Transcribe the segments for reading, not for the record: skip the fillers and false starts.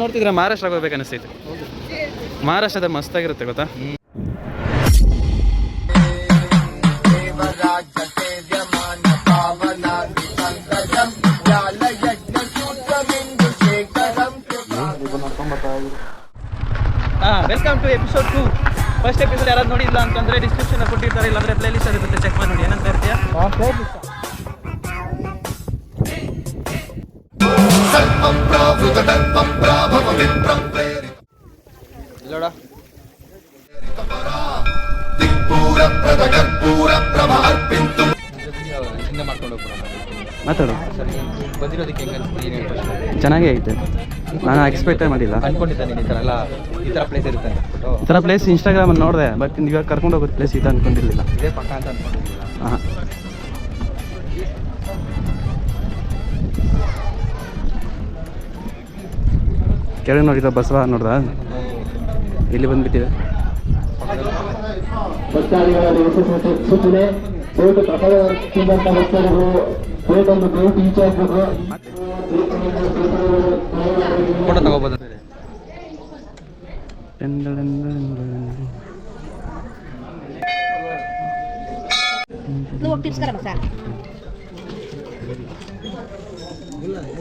ನೋಡ್ತಿದ್ರೆ ಮಹಾರಾಷ್ಟ್ರ ಹೋಗ್ಬೇಕು ಅನಿಸ್ತೈತೆ. ಮಹಾರಾಷ್ಟ್ರದ ಮಸ್ತಾಗಿರುತ್ತೆ ಗೊತ್ತಾ. Welcome to episode 2. First episode ಯಾರಾದ್ರು ನೋಡಿಲ್ಲ ಅಂತಂದ್ರೆ ಡಿಸ್ಕ್ರಿಪ್ಷನ್ ಕೊಟ್ಟಿರ್ತಾರೆ, ಇಲ್ಲಾಂದ್ರೆ ಪ್ಲೇ ಲಿಸ್ಟ್ ಇರುತ್ತೆ, ಚೆಕ್ ಮಾಡಿ ನೋಡಿ. ಏನಂತ ಇರ್ತೀಯ ಮಾತಾಡು. ಚೆನ್ನಾಗೇ ಐತೆ. ನಾನು ಎಕ್ಸ್ಪೆಕ್ಟೇ ಮಾಡಿಲ್ಲ, ಅನ್ಕೊಂಡಿದ್ದೆ ಈ ಥರ ಪ್ಲೇಸ್ ಇರುತ್ತೆ ಅಂತ. ಈ ಥರ ಪ್ಲೇಸ್ ಇನ್ಸ್ಟಾಗ್ರಾಮಲ್ಲಿ ನೋಡಿದೆ, ಬಟ್ ಇವಾಗ ಕರ್ಕೊಂಡು ಹೋಗೋದು ಪ್ಲೇಸ್ ಇದು ಅನ್ಕೊಂಡಿರಲಿಲ್ಲ. ಇದೇ ಪಕ್ಕ ಅಂತ ಅನ್ಕೊಂಡಿರಲಿಲ್ಲ. ಹಾಂ, ಕೆಳಗೆ ನೋಡಿದ ಬಸವ ನೋಡ್ದ, ಇಲ್ಲಿ ಬಂದುಬಿಟ್ಟಿದೆ. ಸೂಚನೆ ಫೋಟೋ ತಗೋಬೋದು.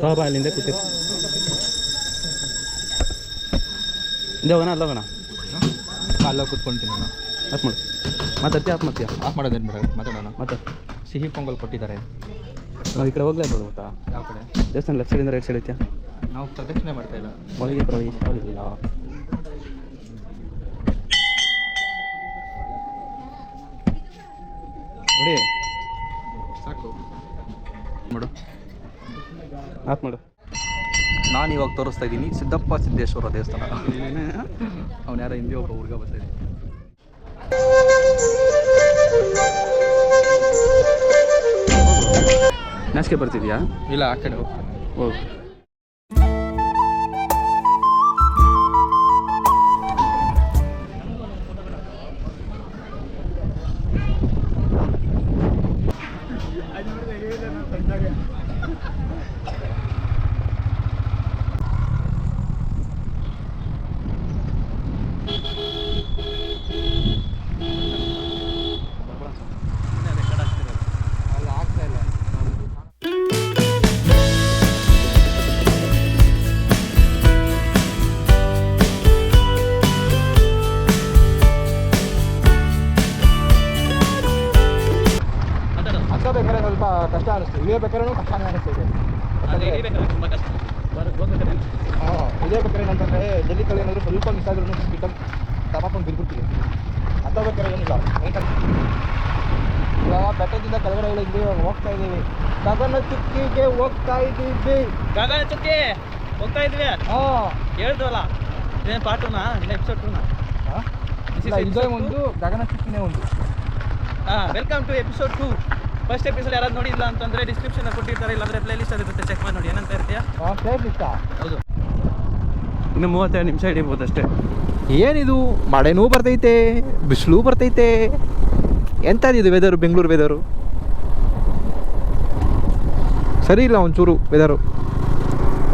ತಗೋಬಾ, ಅಲ್ಲಿಂದ ಕೂತಿ ಹಿಂದೆ ಹೋಗೋಣ, ಅಲ್ಲೋಗೋಣ. ಅಲ್ಲ ಕೂತ್ಕೊಂತೀನಿ ನಾನು. ಆಫ್ ಮಾಡು, ಮಾತಾಡ್ತೀಯ? ಆಫ್ ಮಾಡ್ತೀಯ? ಆಫ್ ಮಾಡೋದೇನು ಬೇಡ, ಮಾತಾಡೋಣ. ಮತ್ತೆ ಸಿಹಿ ಪೊಂಗಲ್ ಕೊಟ್ಟಿದ್ದಾರೆ. ನಾವು ಈ ಕಡೆ ಹೋಗ್ಲೇಬೋದು ಗೊತ್ತಾ. ಯಾವ ಕಡೆ? ದೇವಸ್ಥಾನ ಲೆಫ್ಟ್ ಸೈಡಿಂದ ರೈಟ್ ಸೈಡ್ ಐತ್ಯಾ? ನಾವು ಪ್ರದಕ್ಷಿಣೆ ಮಾಡ್ತಾ ಇಲ್ಲ. ಒಳಗೆ ಪ್ರವೇಶವಿಲ್ಲ. ನೋಡಿ, ಸಾಕು ಮಾಡು. ಆಫ್ ಮಾಡು. ನಾನು ಇವಾಗ ತೋರಿಸ್ತಾ ಇದ್ದೀನಿ ಸಿದ್ದಪ್ಪ ಸಿದ್ದೇಶ್ವರ ದೇವಸ್ಥಾನ. ಅವ್ನು ಯಾರೋ ಹಿಂದಿ ಒಬ್ಬ ಹುಡುಗ ಬರ್ತಾ ಇದ್ದೀನಿ. ನಾಚಿಕೆ ಬರ್ತಿದ್ಯಾ? ಇಲ್ಲ, ಆ ಕಡೆ ಹೋಗ್ತೀನಿ. ಹೋಗು. ಬೇಕಾದ್ರೆ ಸ್ವಲ್ಪ ಕಷ್ಟ ಅನಿಸ್ತು, ಇಳಿಯಬೇಕಾದ್ರೂ ಕಷ್ಟನೇ ಅನಿಸ್ತಿದೆ. ಇಳಿಯಬೇಕಾದ್ರೆ ಏನಂತಂದರೆ ಜಲ್ಲಿ ಕಡೆ ಏನಾದರೂ ಸ್ವಲ್ಪ ಮಿಸ್ ಆದ್ರೂ ಬಿಟ್ಟು ತಪಾಕೊಂಡು ಬಿದ್ದುಬಿಡ್ತೀವಿ. ಹತ್ತಬೇಕಾದ್ರೆ ಏನಿಲ್ಲ, ಇವಾಗ ಬೆಟ್ಟದಿಂದ ಕೆಳಗಡೆ ಇಳಿದ್ವಿ, ಹೋಗ್ತಾ ಇದ್ದೀವಿ. ಗಗನ ಚುಕ್ಕಿಗೆ ಹೋಗ್ತಾ ಇದ್ದೀವಿ. ಗಗನ ಚುಕ್ಕಿ ಹೋಗ್ತಾ ಇದ್ವಿ. ಹಾಂ, ಹೇಳ್ದವಲ್ಲ, ಇದೇನು ಪಾರ್ಟ್ 2ನಾ ಇಲ್ಲ ಎಪಿಸೋಡ್ 2ನಾ? ಇದೇ ಒಂದು, ಗಗನ ಚುಕ್ಕಿನೇ ಒಂದು. Welcome to episode 2. First episode ಯಾರಾದ್ರು ನೋಡಿಲ್ಲ ಅಂತಂದ್ರೆ ಡಿಸ್ಕ್ರಿಪ್ಷನ್ ಕೊಟ್ಟಿರ್ತಾರೆ, ಇಲ್ಲಾಂದ್ರೆ ಪ್ಲೇ ಲಿಸ್ಟ್ ಇರುತ್ತೆ, ಚೆಕ್ ಮಾಡಿ ನೋಡಿ. ಏನಂತ ಇರ್ತೀಯ? ಪ್ಲೇಸ್ ಇಷ್ಟ. ಹೌದು, ಇನ್ನು 32 ನಿಮಿಷ ಹಿಡಿಬೋದು ಅಷ್ಟೇ. ಏನಿದು, ಮಳೆನೂ ಬರ್ತೈತೆ, ಬಿಸಿಲು ಬರ್ತೈತೆ. ಎಂಥದ್ದಿದು ವೆದರು, ಬೆಂಗಳೂರು ವೆದರು ಸರಿ ಇಲ್ಲ ಒಂಚೂರು ವೆದರು.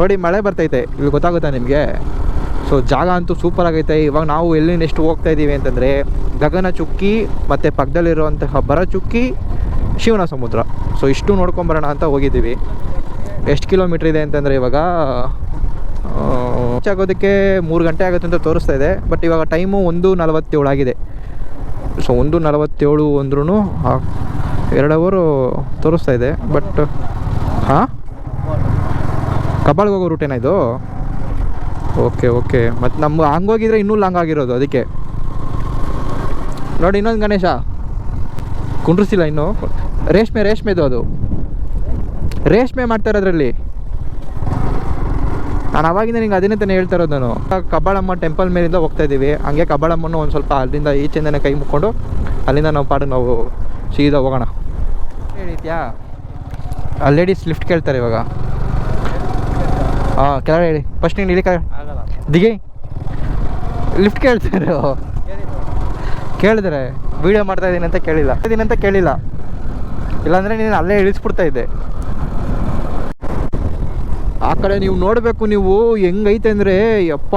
ನೋಡಿ, ಮಳೆ ಬರ್ತೈತೆ, ಇಲ್ಲಿ ಗೊತ್ತಾಗುತ್ತಾ ನಿಮಗೆ? ಸೊ ಜಾಗ ಅಂತೂ ಸೂಪರ್ ಆಗೈತೆ. ಇವಾಗ ನಾವು ಎಲ್ಲಿ ನೆಕ್ಸ್ಟ್ ಹೋಗ್ತಾ ಇದ್ದೀವಿ ಅಂತಂದರೆ ಗಗನ ಚುಕ್ಕಿ ಮತ್ತು ಪಕ್ಕದಲ್ಲಿರುವಂತಹ ಭರಚುಕ್ಕಿ, ಶಿವನ ಸಮುದ್ರ. ಸೊ ಇಷ್ಟು ನೋಡ್ಕೊಂಬರೋಣ ಅಂತ ಹೋಗಿದ್ದೀವಿ. ಎಷ್ಟು ಕಿಲೋಮೀಟ್ರ್ ಇದೆ ಅಂತಂದರೆ ಇವಾಗ ಆಗೋದಕ್ಕೆ 3 ಗಂಟೆ ಆಗುತ್ತೆ ಅಂತ ತೋರಿಸ್ತಾ ಇದೆ. ಬಟ್ ಇವಾಗ ಟೈಮು 1:47 ಆಗಿದೆ. ಸೊ 1:47 ಅಂದ್ರೂ 2 ಅವರ್ ತೋರಿಸ್ತಾ ಇದೆ. ಬಟ್ ಹಾಂ, ಕಬ್ಬಾಳ್ಗೆ ಹೋಗೋ ರೂಟೇನಾ ಇದು? Okay okay. ಮತ್ತು ನಮ್ಮ ಹಂಗೋಗಿದ್ರೆ ಇನ್ನೂ ಲಾಂಗ್ ಆಗಿರೋದು, ಅದಕ್ಕೆ ನೋಡಿ. ಇನ್ನೊಂದು ಗಣೇಶ ಕುಂಡ್ರಿಸಿಲ್ಲ ಇನ್ನೂ. ರೇಷ್ಮೆದು ಅದು ರೇಷ್ಮೆ ಮಾಡ್ತಾರೆ ಅದರಲ್ಲಿ. ನಾನು ಅವಾಗಿಂದ ನಿಂಗೆ ಅದನ್ನೇ ತಾನೇ ಹೇಳ್ತಾ ಇರೋದು. ನಾನು ಕಬ್ಬಾಳಮ್ಮ ಟೆಂಪಲ್ ಮೇಲಿಂದ ಹೋಗ್ತಾ ಇದ್ದೀವಿ. ಹಂಗೆ ಕಬ್ಬಾಳಮ್ಮನ್ನು ಒಂದು ಸ್ವಲ್ಪ ಅಲ್ಲಿಂದ ಈಚೆಯಿಂದನೇ ಕೈ ಮುಕ್ಕೊಂಡು ಅಲ್ಲಿಂದ ನಾವು ಪಾಡು ನಾವು ಸೀದಾ ಹೋಗೋಣ. ಹೇಳಿದ್ಯಾ? ಲೇಡೀಸ್ ಲಿಫ್ಟ್ ಕೇಳ್ತಾರೆ ಇವಾಗ. ಹಾಂ, ಕೆಳಗಡೆ ಹೇಳಿ. ಫಸ್ಟ್ ನೀನು ಇಳಿಕ ದಿಗಿ ಲಿಫ್ಟ್ ಕೇಳ್ತಾರೆ. ಕೇಳಿದ್ರೆ ವೀಡಿಯೋ ಮಾಡ್ತಾ ಇದ್ದೀನಿ ಅಂತ ಕೇಳಿಲ್ಲ. ಇಲ್ಲಾಂದರೆ ನೀನು ಅಲ್ಲೇ ಇಳಿಸ್ಬಿಡ್ತಾ ಇದ್ದೆ. ಕಡೆ ನೀವು ನೋಡಬೇಕು, ನೀವು ಹೆಂಗೈತೆ ಅಂದರೆ ಯಪ್ಪ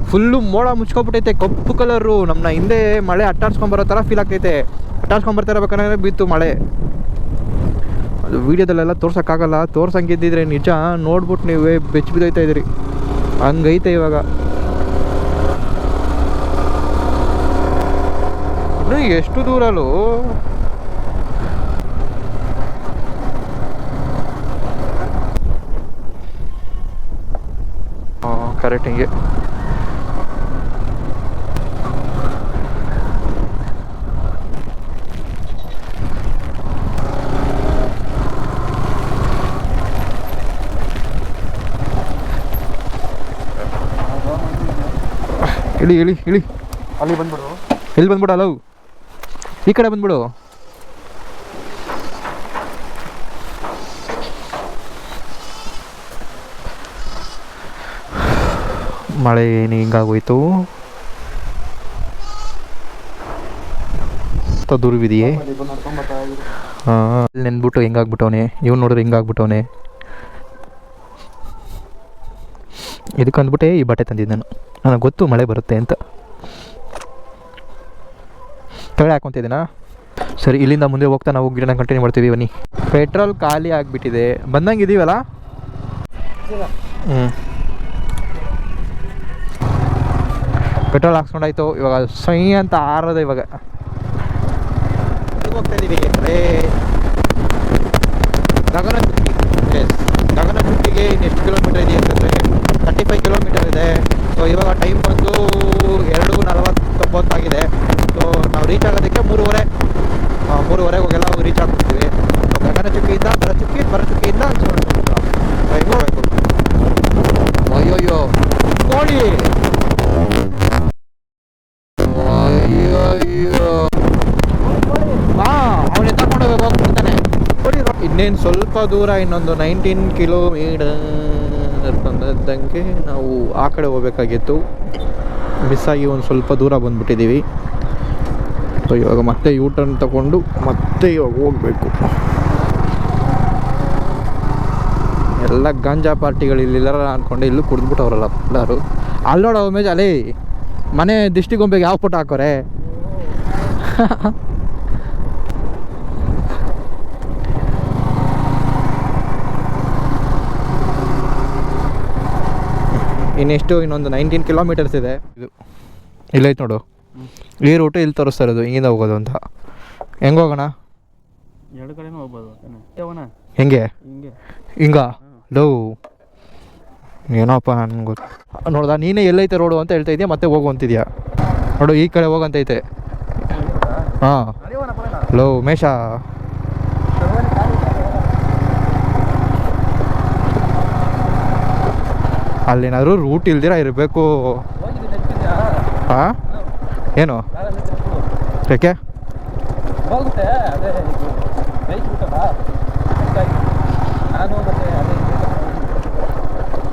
ಫುಲ್ಲು ಮೋಡ ಮುಚ್ಕೊಬಿಟ್ಟೈತೆ, ಕಪ್ಪು ಕಲರು. ನಮ್ಮನ್ನ ಹಿಂದೆ ಮಳೆ ಅಟ್ಟಾಡ್ಸ್ಕೊಂಬರೋ ಥರ ಫೀಲ್ ಆಗ್ತೈತೆ. ಅಟ್ಟಾಡ್ಸ್ಕೊಂಬರ್ತಾ ಇರಬೇಕಂದ್ರೆ ಬಿತ್ತು ಮಳೆ. ಅದು ವೀಡಿಯೋದಲ್ಲೆಲ್ಲ ತೋರ್ಸೋಕ್ಕಾಗಲ್ಲ, ತೋರ್ಸಂಗಿದ್ದಿದ್ರೆ ನಿಜ ನೋಡ್ಬಿಟ್ಟು ನೀವೇ ಬೆಚ್ಚ ಬಿದ್ದೋಯ್ತಾ ಇದ್ದೀರಿ, ಹಂಗೈತೆ ಇವಾಗ. ಇನ್ನು ಎಷ್ಟು ದೂರಲ್ಲೂ ಕರೆಕ್ಟ್ ಹಿಂಗೆ ಇಳಿ ಇಳಿ ಇಳಿ. ಅಲ್ಲಿ ಬಂದ್ಬಿಡು. ಎಲ್ಲಿ ಬಂದ್ಬಿಡು? ಅಲವು ಈ ಕಡೆ ಬಂದ್ಬಿಡು. ಮಳೆ ಏನು ಹಿಂಗಾಗೋಯ್ತು, ದುರ್ವಿದೆಯೇ. ಹಾಂ, ನೆನ್ಬಿಟ್ಟು ಹೆಂಗಾಗ್ಬಿಟ್ಟವನೆ ಇವ್ನು, ನೋಡಿದ್ರೆ ಹಿಂಗಾಗ್ಬಿಟ್ಟವನೆ. ಇದಕ್ಕೆ ಅಂದ್ಬಿಟ್ಟೆ ಈ ಬಟ್ಟೆ ತಂದಿದ್ದು ನಾನು, ನನಗೆ ಗೊತ್ತು ಮಳೆ ಬರುತ್ತೆ ಅಂತ. ತಳೆ ಹಾಕೊತಿದ್ದೀನಾ? ಸರಿ, ಇಲ್ಲಿಂದ ಮುಂದೆ ಹೋಗ್ತಾ ನಾವು ಗಿಡನ ಕಂಟಿನ್ಯೂ ಮಾಡ್ತೀವಿ. ಬನ್ನಿ. ಪೆಟ್ರೋಲ್ ಖಾಲಿ ಆಗಿಬಿಟ್ಟಿದೆ, ಬಂದಂಗೆ ಇದೀವಲ್ಲ. ಪೆಟ್ರೋಲ್ ಹಾಕ್ಸ್ಕೊಂಡಾಯ್ತು. ಇವಾಗ ಸೈ ಅಂತ ಆರೋದೆ. ಇವಾಗ ಹೋಗ್ತಾ ಇದ್ದೀವಿ ಗಗನಚುಕ್ಕಿ. ಎಸ್, ಗಗನಚುಕ್ಕಿಗೆ ಎಷ್ಟು ಕಿಲೋಮೀಟರ್ ಇದೆ ಅಂತಂದರೆ 35 ಕಿಲೋಮೀಟರ್ ಇದೆ. ಸೊ ಇವಾಗ ಟೈಮ್ ಬಂದು 2:49 ಆಗಿದೆ. ಸೊ ನಾವು ರೀಚ್ ಆಗೋದಕ್ಕೆ 3:30 ಹೋಗೆಲ್ಲ ರೀಚ್ ಆಗ್ಬಿಡ್ತೀವಿ. ಸೊ ಗಗನಚುಕ್ಕಿಯಿಂದ ಬರಚುಕ್ಕಿಯಿಂದ ಹೆಂಗೆ ಹೋಗ್ಬೇಕು. ಅಯ್ಯೋಯ್ಯೋ ನೋಡಿ, ಅವನೇ ತಗೊಂಡು ಹೋಗ್ಬಿಡ್ತಾನೆ. ಇನ್ನೇನು ಸ್ವಲ್ಪ ದೂರ, ಇನ್ನೊಂದು 19 ಕಿಲೋಮೀಟರ್ ಬಂದಂಗೆ ನಾವು ಆ ಕಡೆ ಹೋಗ್ಬೇಕಾಗಿತ್ತು. ಮಿಸ್ ಆಗಿ ಒಂದು ಸ್ವಲ್ಪ ದೂರ ಬಂದ್ಬಿಟ್ಟಿದ್ದೀವಿ. ಸೊ ಇವಾಗ ಮತ್ತೆ ಯೂ ಟರ್ನ್ ತಗೊಂಡು ಮತ್ತೆ ಇವಾಗ ಹೋಗ್ಬೇಕು. ಎಲ್ಲ ಗಾಂಜಾ ಪಾರ್ಟಿಗಳು ಇಲ್ಲಿಲ್ಲ ಅಂದ್ಕೊಂಡೆ, ಇಲ್ಲೂ ಕುಡಿದ್ಬಿಟ್ಟವ್ರಲ್ಲ ಎಲ್ಲರೂ. ಅಲ್ಲೋಡ ಉಮೇಜ್, ಅಲೇ ಮನೆ ದಿಷ್ಟಿಗೊಂಬೆಗೆ ಯಾವ ಫೋಟೋ ಹಾಕೋರೆ. ಇನ್ನೊಂದು 19 ಕಿಲೋಮೀಟರ್ಸ್ ಇದೆ. ಇದು ಇಲ್ಲೈತೆ ನೋಡು, ಈ ರೂಟು ಇಲ್ಲಿ ತೋರಿಸ್ತಾ ಇರೋದು, ಹಿಂಗಿಂದ ಹೋಗೋದು ಅಂತ. ಹೆಂಗೆ ಹೋಗೋಣ? ಎರಡು ಕಡೆನೂ ಹೋಗ್ಬೋದು. ಹೆಂಗೆ ಹಿಂಗ ಲವ್ ಏನೋಪ್ಪ ನನ್ಗೆ ಗೊತ್ತು. ನೋಡ್ದ ನೀನೇ ಎಲ್ಲೈತೆ ರೋಡು ಅಂತ ಹೇಳ್ತಾ ಇದೆಯಾ, ಮತ್ತೆ ಹೋಗು ಅಂತಿದ್ಯಾ. ನೋಡು ಈ ಕಡೆ ಹೋಗಂತೈತೆ. ಹಾಂ ಲವ್ ಮೇಷ, ಅಲ್ಲೇನಾದರೂ ರೂಟ್ ಇಲ್ದಿರ ಇರಬೇಕು. ಹಾಂ ಏನು ಯಾಕೆ?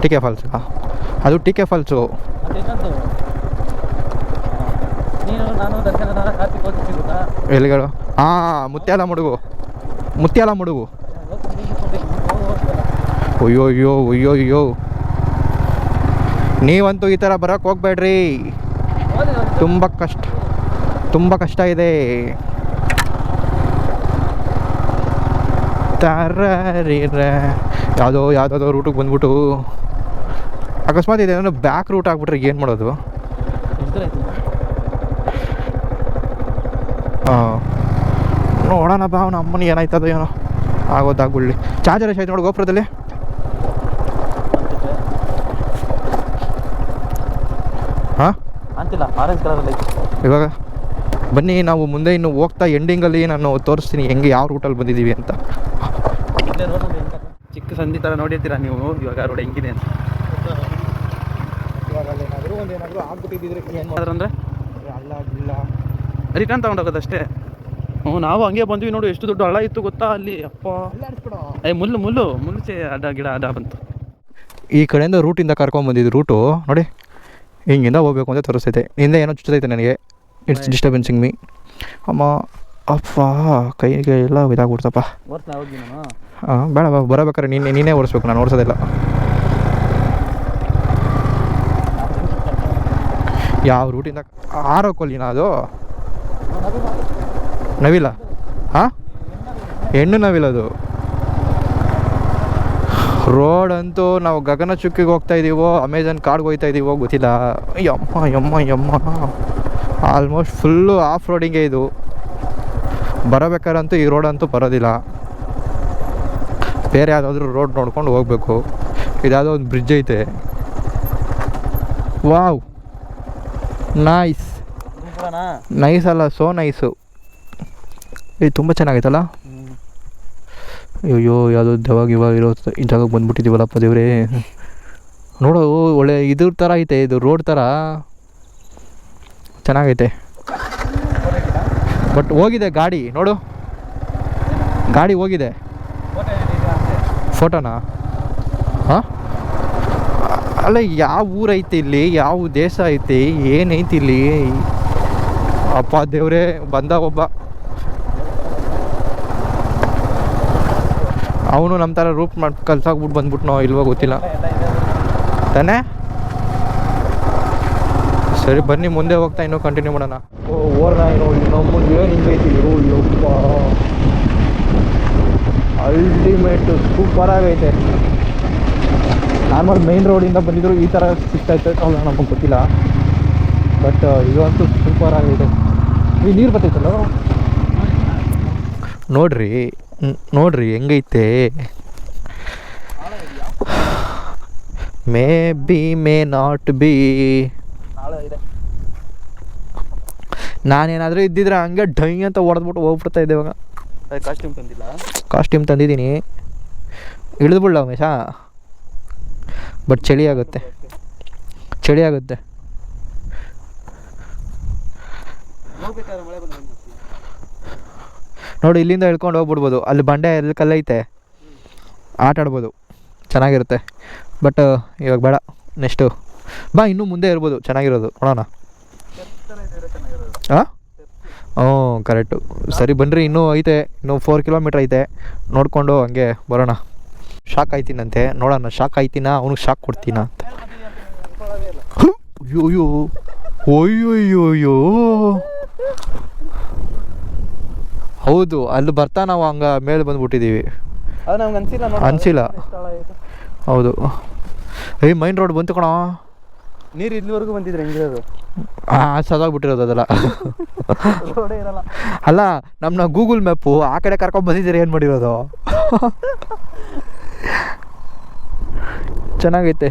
ಟಿಕೆ ಫಾಲ್ಸ್, ಅದು ಟಿಕೆ ಫಾಲ್ಸು. ಎಲ್ಲಿಗಳು? ಹಾಂ, ಮುತ್ಯಾಲ ಮುಡುಗು. ಅಯ್ಯೋ ನೀವಂತೂ ಈ ಥರ ಬರೋಕ್ಕೆ ಹೋಗ್ಬೇಡ್ರಿ, ತುಂಬ ಕಷ್ಟ ಇದೆ. ಯಾವುದೋ ರೂಟಿಗೆ ಬಂದ್ಬಿಟ್ಟು ಅಕಸ್ಮಾತ್ ಇದೇನೋ ಬ್ಯಾಕ್ ರೂಟ್ ಆಗ್ಬಿಟ್ರೆ ಏನು ಮಾಡೋದು? ಹಾಂ, ನೋಡೋಣ ಬಾ, ಅವನ ಅಮ್ಮನಿಗೆ ಏನಾಯ್ತದೋ ಏನೋ ಆಗೋದಾಗ್ಬಿಡ್ಲಿ. ಚಾರ್ಜರ್ ಎಷ್ಟಾಯ್ತು ನೋಡಿ ಗೋಪುರದಲ್ಲಿ. ಹಾಂ ಅಂತಿಲ್ಲ, ಆರೆಂಜ್ ಕಲರಲ್ಲಿ. ಇವಾಗ ಬನ್ನಿ, ನಾವು ಮುಂದೆ ಇನ್ನು ಹೋಗ್ತಾ ಎಂಡಿಂಗಲ್ಲಿ ನಾನು ತೋರಿಸ್ತೀನಿ ಹೆಂಗೆ ಯಾವ ರೂಟಲ್ಲಿ ಬಂದಿದ್ದೀವಿ ಅಂತ. ಚಿಕ್ಕ ಸಂಧಿ ಥರ ನೋಡಿರ್ತೀರಾ ನೀವು ಇವಾಗ ರೋಡ್ ಹೆಂಗಿದೆ ಅಂತ. ಏನಾದರೂ ಆಗ್ಬಿಟ್ಟಿದ್ರೆ ಅಂದರೆ ಹಳ್ಳ ಗಿಳ್ಳ ರಿಟರ್ನ್ ತೊಗೊಂಡೋಗೋದಷ್ಟೇ. ನಾವು ಹಂಗೆ ಬಂದ್ವಿ ನೋಡು, ಎಷ್ಟು ದೊಡ್ಡ ಹಳ್ಳ ಇತ್ತು ಗೊತ್ತಾ ಅಲ್ಲಿ. ಅಪ್ಪ ಮುಳ್ಳು ಅಡ್ಡ ಗಿಡ ಅಡ್ಡ ಬಂತು. ಈ ಕಡೆಯಿಂದ ರೂಟಿಂದ ಕರ್ಕೊಂಡ್ಬಂದಿದ್ದು ರೂಟು ನೋಡಿ, ಹಿಂಗಿಂದ ಹೋಗ್ಬೇಕು ಅಂತ ತೋರಿಸ್ತೈತೆ. ಹಿಂದೆ ಏನೋ ಚುಚ್ಚತೈತೆ ನನಗೆ, ಇಟ್ಸ್ ಡಿಸ್ಟರ್ಬೆನ್ಸಿಂಗ್ ಮೀ. ಅಮ್ಮ ಅಪ್ಪ ಕೈಗೆ ಎಲ್ಲ ಇದಾಗ್ಬಿಡ್ತಪ್ಪ. ಓಡಿಸ್ಲಾ ಹೋಗಿ ನಾನು? ಹಾಂ ಬೇಡ ಬರಬೇಕಾರೆ ನೀನೇ ಓಡಿಸ್ಬೇಕು, ನಾನು ಓಡಿಸೋದಿಲ್ಲ. ಯಾವ ರೂಟಿಂದ ಆರೋಕೊಲ್ಲಿನ ಅದು ನವಿಲ? ಹಾಂ ಹೆಣ್ಣು ನವಿಲದು. ರೋಡ್ ಅಂತೂ ನಾವು ಗಗನಚುಕ್ಕಿಗೆ ಹೋಗ್ತಾ ಇದ್ದೀವೋ ಅಮೆಝಾನ್ ಕಾಡ್ಗೆ ಹೋಗ್ತಾ ಇದ್ದೀವೋ ಗೊತ್ತಿಲ್ಲ. ಯಮ್ಮ ಆಲ್ಮೋಸ್ಟ್ ಫುಲ್ಲು ಆಫ್ ರೋಡಿಂಗೇ ಇದು. ಬರಬೇಕಾರಂತೂ ಈ ರೋಡ್ ಅಂತೂ ಬರೋದಿಲ್ಲ, ಬೇರೆ ಯಾವುದಾದ್ರೂ ರೋಡ್ ನೋಡ್ಕೊಂಡು ಹೋಗಬೇಕು. ಇದ್ಯಾವುದೋ ಒಂದು ಬ್ರಿಡ್ಜ್ ಐತೆ. ವಾವ್ ನೈಸ್ ಅಲ್ಲ, ಸೋ ನೈಸು. ಇದು ತುಂಬ ಚೆನ್ನಾಗೈತಲ್ಲ. ಅಯ್ಯೋ ಯಾವುದೋ ದೆವಾಗ ಇರೋ ಈ ಜಾಗಕ್ಕೆ ಬಂದುಬಿಟ್ಟಿದ್ದೀವಲ್ಲಪ್ಪ ದೇವ್ರೇ. ನೋಡು ಒಳ್ಳೆ ಇದ್ರ ಥರ ಐತೆ, ಇದು ರೋಡ್ ಥರ ಚೆನ್ನಾಗೈತೆ. ಬಟ್ ಹೋಗಿದೆ ಗಾಡಿ, ನೋಡು ಗಾಡಿ ಹೋಗಿದೆ. ಫೋಟೋನಾ? ಹಾಂ ಅಲ್ಲ, ಯಾವ ಊರೈತಿ ಇಲ್ಲಿ, ಯಾವ ದೇಶ ಐತಿ, ಏನೈತಿ ಇಲ್ಲಿ? ಅಪ್ಪ ದೇವ್ರೇ, ಬಂದ ಒಬ್ಬ. ಅವನು ನಮ್ಮ ಥರ ರೂಟ್ ಮಾಡಿ ಕಲ್ಸಾಕ್ಬಿಟ್ಟು ಬಂದ್ಬಿಟ್ನೋ ಇಲ್ವೋ ಗೊತ್ತಿಲ್ಲ ತಾನೇ. ಸರಿ ಬನ್ನಿ ಮುಂದೆ ಹೋಗ್ತಾ ಇನ್ನೂ ಕಂಟಿನ್ಯೂ ಮಾಡೋಣ. ಅಲ್ಟಿಮೇಟ್ ಸೂಪರ್ ಆಗೈತೆ. ನಾರ್ಮಲ್ ಮೈನ್ ರೋಡಿಂದ ಬಂದಿದ್ರು ಈ ಥರ ಸಿಗ್ತಾಯಿತ್ತು ಅಲ್ಲ, ನಮಗೆ ಗೊತ್ತಿಲ್ಲ. ಬಟ್ ಇದಂತೂ ಸೂಪರ್ ಆಗೈತೆ. ಈ ನೀರು ಬರ್ತೈತಲ್ಲ ನೋಡ್ರಿ ಹೆಂಗೈತೆ. May be may not be. ನಾನೇನಾದರೂ ಇದ್ದಿದ್ರೆ ಹಂಗೆ ಡೈ ಅಂತ ಹೊಡೆದ್ಬಿಟ್ಟು ಹೋಗ್ಬಿಡ್ತಾ ಇದ್ದೆ. ಇವಾಗ ಕಾಸ್ಟ್ಯೂಮ್ ತಂದಿದ್ದೀನಿ, ಇಳಿದ್ಬಿಡ್ಲ ಉಮೇಶ. ಬಟ್ ಚಳಿ ಆಗುತ್ತೆ. ನೋಡಿ ಇಲ್ಲಿಂದ ಇಳ್ಕೊಂಡು ಹೋಗ್ಬಿಡ್ಬೋದು. ಅಲ್ಲಿ ಬಂಡೆ ಎಲ್ಲಿ ಕಲ್ಲೈತೆ, ಆಟ ಆಡ್ಬೋದು, ಚೆನ್ನಾಗಿರುತ್ತೆ. ಬಟ್ ಇವಾಗ ಬೇಡ, ನೆಕ್ಸ್ಟು ಬಾ ಇನ್ನೂ ಮುಂದೆ ಇರ್ಬೋದು ಚೆನ್ನಾಗಿರೋದು, ನೋಡೋಣ. ಹಾಂ ಕರೆಕ್ಟು. ಸರಿ ಬನ್ನಿರಿ, ಇನ್ನೂ ಐತೆ, ಇನ್ನೂ 4 ಕಿಲೋಮೀಟ್ರ್ ಐತೆ, ನೋಡಿಕೊಂಡು ಹಂಗೆ ಬರೋಣ. ಶಾಕ್ ಆಯ್ತೀನಂತೆ, ನೋಡೋಣ ಶಾಕ್ ಆಯ್ತೀನ ಅವ್ನಿಗೆ ಶಾಕ್ ಕೊಡ್ತೀನ ಅಂತ. ಅಯ್ಯೋಯ್ಯೋಯ್ಯೋ ಹೌದು, ಅಲ್ಲಿ ಬರ್ತಾ ನಾವು ಹಂಗೆ ಮೇಲೆ ಬಂದುಬಿಟ್ಟಿದ್ದೀವಿ. ಅನಿಸಿಲ್ಲ. ಹೌದು. ಮೈನ್ ರೋಡ್ ಬಂತು ಕಣ. ನೀರು ಇಲ್ಲಿವರೆಗೂ ಬಂದಿದ್ರೆ ಹೆಂಗಿರೋದು? ಸದಾಗ್ಬಿಟ್ಟಿರೋದು ಅದೆಲ್ಲ. ಅಲ್ಲ, ನಮ್ಮನ್ನ ಗೂಗಲ್ ಮ್ಯಾಪು ಆ ಕಡೆ ಕರ್ಕೊಂಡು ಬಂದಿದ್ದೀರಿ, ಏನು ಮಾಡಿರೋದು? ಚೆನ್ನಾಗೈತೆ.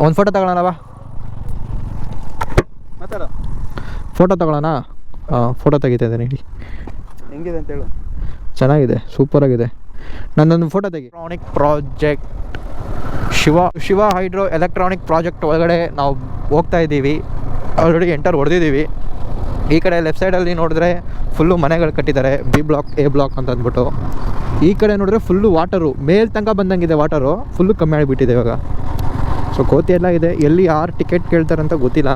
ಒಂದು ಫೋಟೋ ತಗೊಳ್ಳೋಣ, ಫೋಟೋ ತಗೊಳ್ಳೋಣ. ಫೋಟೋ ತೆಗಿತಾ ಇದ್ದೇನೆ, ಹೇಳಿ ಹೆಂಗಿದೆ ಅಂತ ಹೇಳು. ಚೆನ್ನಾಗಿದೆ, ಸೂಪರಾಗಿದೆ. ನನ್ನೊಂದು ಫೋಟೋ ತೆಗಿ. Electronic project Shiva hydro electronic project ಒಳಗಡೆ ನಾವು ಹೋಗ್ತಾ ಇದ್ದೀವಿ. ಆಲ್ರೆಡಿ ಎಂಟರ್ ಹೊಡೆದಿದ್ದೀವಿ. ಈ ಕಡೆ ಲೆಫ್ಟ್ ಸೈಡಲ್ಲಿ ನೋಡಿದ್ರೆ ಫುಲ್ಲು ಮನೆಗಳು ಕಟ್ಟಿದ್ದಾರೆ, ಬಿ ಬ್ಲಾಕ್ ಎ ಬ್ಲಾಕ್ ಅಂತ ಅಂದ್ಬಿಟ್ಟು. ಈ ಕಡೆ ನೋಡಿದ್ರೆ ಫುಲ್ಲು ವಾಟರು, ಮೇಲ್ ತನಕ ಬಂದಂಗಿದೆ ವಾಟರು, ಫುಲ್ಲು ಕಮ್ಮಿ ಆಗಿಬಿಟ್ಟಿದೆ ಇವಾಗ. ಸೊ ಕೋತಿ ಎಲ್ಲ ಇದೆ, ಎಲ್ಲಿ ಯಾರು ಟಿಕೆಟ್ ಕೇಳ್ತಾರಂತ ಗೊತ್ತಿಲ್ಲ.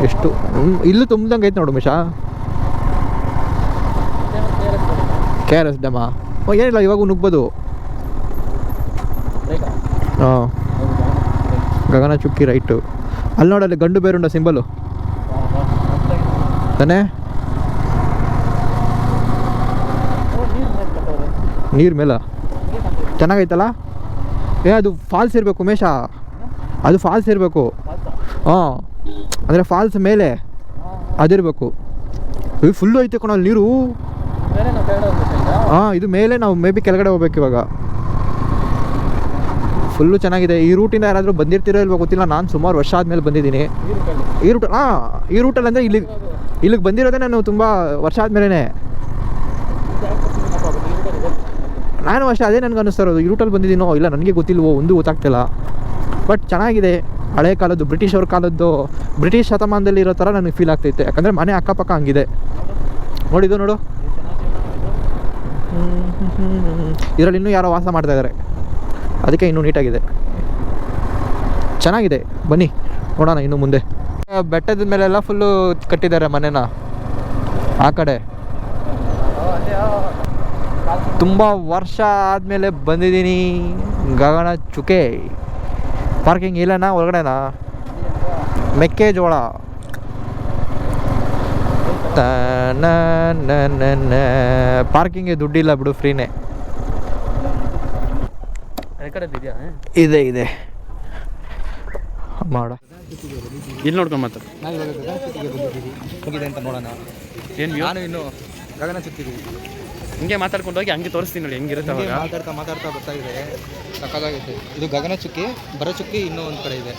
ಎಷ್ಟು ಇಲ್ಲೂ ತುಂಬ್ದಂಗೆ ಐತೆ ನೋಡು ಮಿಷಾ. KRS ಡ್ಯಾಮ ಏನಿಲ್ಲ, ಇವಾಗ ನುಗ್ಬೋದು. ಹಾಂ ಗಗನಚುಕ್ಕಿ ರೈಟು. ಅಲ್ಲಿ ನೋಡಲ್ಲಿ ಗಂಡು ಬೇರುಂಡ ಸಿಂಬಲು ತಾನೇ. ನೀರು ಮೇಲ ಚೆನ್ನಾಗೈತಲ್ಲ. ಅದು ಫಾಲ್ಸ್ ಇರಬೇಕು ಉಮೇಶ, ಅದು ಫಾಲ್ಸ್ ಇರಬೇಕು. ಹಾಂ ಅಂದರೆ ಫಾಲ್ಸ್ ಮೇಲೆ ಅದಿರಬೇಕು. ಇದು ಫುಲ್ಲು ಐತೆ ಕಣ ನೀರು. ಹಾಂ ಇದು ಮೇಲೆ, ನಾವು ಮೇ ಬಿ ಕೆಳಗಡೆ ಹೋಗ್ಬೇಕು ಇವಾಗ. ಫುಲ್ಲು ಚೆನ್ನಾಗಿದೆ. ಈ ರೂಟಿಂದ ಯಾರಾದರೂ ಬಂದಿರ್ತಿರೋ ಇಲ್ವೋ ಗೊತ್ತಿಲ್ಲ, ನಾನು ಸುಮಾರು ವರ್ಷ ಆದಮೇಲೆ ಬಂದಿದ್ದೀನಿ ಈ ರೂಟ್. ಈ ರೂಟಲ್ಲಿ ಅಂದರೆ ಇಲ್ಲಿಗೆ ಬಂದಿರೋದೇ ನಾನು ತುಂಬ ವರ್ಷ ಆದಮೇಲೆ. ನಾನು ಅಷ್ಟೇ, ಅದೇ ನನಗೆ ಅನ್ನಿಸ್ತಾ ಇರೋದು, ಈ ರೂಟಲ್ಲಿ ಬಂದಿದ್ದೀನೋ ಇಲ್ಲ ನನಗೆ ಗೊತ್ತಿಲ್ವೋ ಒಂದು ಗೊತ್ತಾಗ್ತಿಲ್ಲ. ಬಟ್ ಚೆನ್ನಾಗಿದೆ, ಹಳೆ ಕಾಲದ್ದು ಬ್ರಿಟಿಷ್ ಅವ್ರ ಕಾಲದ್ದು, ಬ್ರಿಟಿಷ್ ಶತಮಾನದಲ್ಲಿ ಇರೋ ಥರ ನನಗೆ ಫೀಲ್ ಆಗ್ತೈತೆ. ಯಾಕಂದರೆ ಮನೆ ಅಕ್ಕಪಕ್ಕ ಹಂಗಿದೆ. ನೋಡಿದ್ದು ನೋಡು, ಇದರಲ್ಲಿ ಇನ್ನೂ ಯಾರೋ ವಾಸ ಮಾಡ್ತಾಯಿದ್ದಾರೆ, ಅದಕ್ಕೆ ಇನ್ನೂ ನೀಟಾಗಿದೆ, ಚೆನ್ನಾಗಿದೆ. ಬನ್ನಿ ನೋಡೋಣ ಇನ್ನು ಮುಂದೆ. ಬೆಟ್ಟದ ಮೇಲೆಲ್ಲ ಫುಲ್ಲು ಕಟ್ಟಿದ್ದಾರೆ ಮನೆನ. ಆ ಕಡೆ ತುಂಬ ವರ್ಷ ಆದಮೇಲೆ ಬಂದಿದ್ದೀನಿ ಗಗನ ಚುಕ್ಕೆ. ಪಾರ್ಕಿಂಗ್ ಇಲ್ಲನಾ ಒಳಗಡೆನಾ? ಮೆಕ್ಕೆಜೋಳ. ಪಾರ್ಕಿಂಗ್ಗೆ ದುಡ್ಡಿಲ್ಲ ಬಿಡು, ಫ್ರೀನೇ ಇದೆ ಇದೆ ಮಾಡ. ಇಲ್ಲಿ ನೋಡ್ಕೊಂಡು ಮಾತ್ರ ಹೋಗಿದೆ ಅಂತ ನೋಡೋಣ. ಏನು ನಾನು ಇನ್ನು ಗಗನ ಚುಕ್ಕಿದ್ದೀವಿ. ಹಿಂಗೆ ಮಾತಾಡ್ಕೊಂಡು ಹೋಗಿ ಹಂಗೆ ತೋರಿಸ್ತೀನಿ ನೋಡಿ ಹೆಂಗಿರುತ್ತೆ ಅವಾಗ. ಮಾತಾಡ್ತಾ ಬರ್ತಾ ಇದೆ, ಸಕ್ಕತ್ತಾಗೈತೆ. ಇದು ಗಗನ ಚುಕ್ಕಿ. ಬರೋ ಚುಕ್ಕಿ ಇನ್ನೂ ಒಂದು ಕಡೆ ಇದೆ.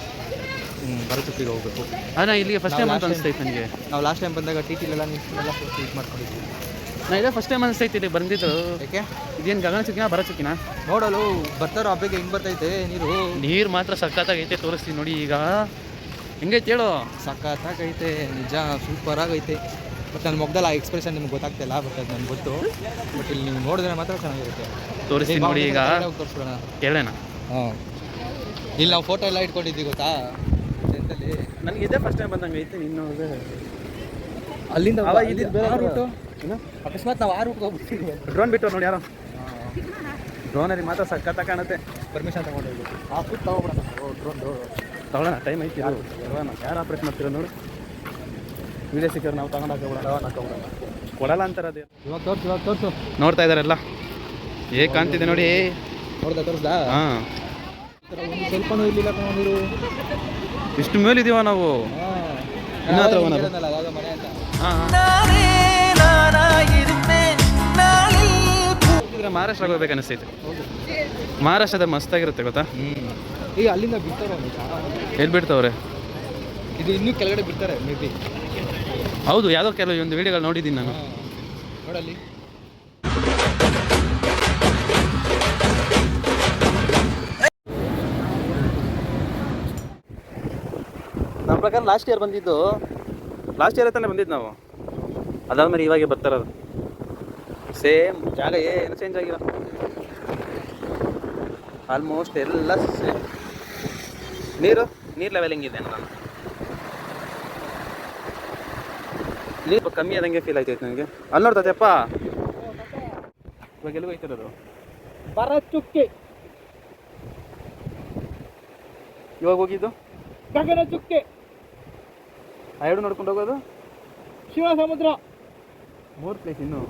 ಬರೋ ಚುಕ್ಕಿಗೆ ಹೋಗ್ಬೇಕು. ನಾ ಇಲ್ಲಿಗೆ ಫಸ್ಟ್ ಟೈಮ್ ಅಂತ ಅನಿಸ್ತೈತೆ ನನಗೆ. ನಾವು ಲಾಸ್ಟ್ ಟೈಮ್ ಬಂದಾಗ ಟಿಟಿಲೆಲ್ಲ ನಿಲ್ಸೆಲ್ಲ ಇದು ಮಾಡ್ಕೊಂಡಿದ್ವಿ. ನಾ ಇದೇ ಫಸ್ಟ್ ಟೈಮ್ ಅನಿಸ್ತೈತೆ ಇಲ್ಲಿ ಬಂದಿದ್ದು. ಯಾಕೆ? ಇದೇನು ಗಗನ ಚುಕ್ಕಿನಾ ಬರೋ ಚುಕ್ಕಿನಾ? ನೋಡಲು ಬರ್ತಾರೋ ಹಬ್ಬಕ್ಕೆ ಹೆಂಗೆ ಬರ್ತೈತೆ ನೀರು. ನೀರು ಮಾತ್ರ ಸಖತ್ತಾಗೈತೆ, ತೋರಿಸ್ತೀನಿ ನೋಡಿ ಈಗ. ಹೆಂಗೈತೆ ಹೇಳು? ಸಖತ್ತಾಗೈತೆ ನಿಜ, ಸೂಪರಾಗೈತೆ. ಬಟ್ ನನ್ನ ಮೊಗ್ದಲ್ಲಿ ಆ ಎಕ್ಸ್ಪ್ರೆಷನ್ ನಿಮ್ಗೆ ಗೊತ್ತಾಗ್ತಿಲ್ಲ, ಬಟ್ ಅದು ನನಗೆ ಗೊತ್ತು. ಬಟ್ ಇಲ್ಲಿ ನೀವು ನೋಡಿದ್ರೆ ಮಾತ್ರ ಚೆನ್ನಾಗಿರುತ್ತೆ. ತೋರಿಸ್ತೀನಿ ನೋಡಿ ಈಗ, ತೋರಿಸ್ಬಿಡೋಣ. ಕೇಳೋಣ. ಹಾಂ, ಇಲ್ಲಿ ನಾವು ಫೋಟೋ ಎಲ್ಲ ಇಟ್ಕೊಂಡಿದ್ವಿ ಗೊತ್ತಾ ಟೆಂತಲ್ಲಿ. ನನಗೆ ಇದೇ ಫಸ್ಟ್ ಟೈಮ್ ಬಂದಂಗೆ ಐತೆ. ನೀನು ಅಲ್ಲಿಂದ ರೂಟು ಅಕಸ್ಮಾತ್ ನಾವು ಆ ರೂಟ್ಗೆ ಹೋಗ್ಬಿಡ್ತೀವಿ. ಡ್ರೋನ್ ಬಿಟ್ಟು ನೋಡಿ ಯಾರೋ. ಡ್ರೋನಲ್ಲಿ ಮಾತ್ರ ಸಖತ್ತ ಕಾಣುತ್ತೆ. ಪರ್ಮಿಷನ್ ತಗೊಂಡೋಗಿ ಆ ಫುಡ್ ತೊಗೊಬಿಡೋಣ. ಡ್ರೋನ್ದು ತಗೊಳ್ಳೋಣ, ಟೈಮ್ ಐತಿ. ಯಾರು ಆಪ್ರೇಟ್ ಮಾಡ್ತೀರ ನೋಡಿ. ವಿಡಿಯೋ ಸಿಕ್ಕರು ನಾವು ತಗೊಂಡು ಹಾಕೋಬಿಡೋಣ. ಕೊಡಲ್ಲ ಅಂತಾರೆ ಅದೇ. ಇವಾಗ ತೋರಿಸು ನೋಡ್ತಾ ಇದ್ದಾರೆಲ್ಲ. ಹೇಗೆ ಕಾಣ್ತಿದೆ ನೋಡಿ. ತೋರಿಸ್ದಾ? ಹಾಂ, ಸ್ವಲ್ಪನೂ ಇರಲಿಲ್ಲ ನೀರು. ಇಷ್ಟು ಮೇಲಿದ್ದೀವ ನಾವು. ಇನ್ನೂ ಹತ್ರ ಮನೆ ಅಂತ. ಮಹಾರಾಷ್ಟ್ರಕ್ಕೆ ಹೋಗ್ಬೇಕು ಅನಿಸ್ತೈತೆ. ಮಹಾರಾಷ್ಟ್ರದ ಮಸ್ತಾಗಿರುತ್ತೆ ಗೊತ್ತಾ. ಈಗ ಅಲ್ಲಿಂದ ಬಿಡ್ತಾರೆ. ಎಲ್ಲಿ ಬಿಡ್ತಾವ್ರೆ? ಇದು ಇನ್ನೂ ಕೆಳಗಡೆ ಬಿಡ್ತಾರೆ ಮೇ ಬಿ. ಹೌದು, ಯಾವುದೋ ಕೆಲವೊಂದು ವಿಡಿಯೋಗಳು ನೋಡಿದ್ದೀನಿ ನಾನು. ನೋಡಲ್ಲಿ ನಮ್ಮ ಪ್ರಕಾರ ಲಾಸ್ಟ್ ಇಯರ್ ಬಂದಿದ್ದು. ಲಾಸ್ಟ್ ಇಯರ್ ತಾನೇ ಬಂದಿದ್ದು ನಾವು. ಅದಾದ್ಮೇಲೆ ಇವಾಗೆ ಬರ್ತಾರದು. ಸೇಮ್ ಜಾಗ ಏನು ಚೇಂಜ್ ಆಗಿಲ್ಲ. ಆಲ್ಮೋಸ್ಟ್ ಎಲ್ಲ ಸೇಮ್. ನೀರು ಲೆವೆಲ್ ಹೆಂಗಿದೆ ನಾನು ನೀರು ಕಮ್ಮಿ ಆದಂಗೆ ಫೀಲ್ ಆಯ್ತೈತೆ ನನಗೆ. ಅಲ್ಲಿ ನೋಡ್ತೈತೆಪ್ಪ, ಇವಾಗ ಎಲ್ಲಿಗೂ ಐತಿರೋದು ಬರ ಚುಕ್ಕಿ. ಇವಾಗ ಹೋಗಿದ್ದು ಗಗನ ಚುಕ್ಕಿ. ಆ ಎರಡು ನೋಡ್ಕೊಂಡು ಹೋಗೋದು ಶಿವ ಸಮುದ್ರ. 3 ಪ್ಲೇಸ್ ಇನ್ನು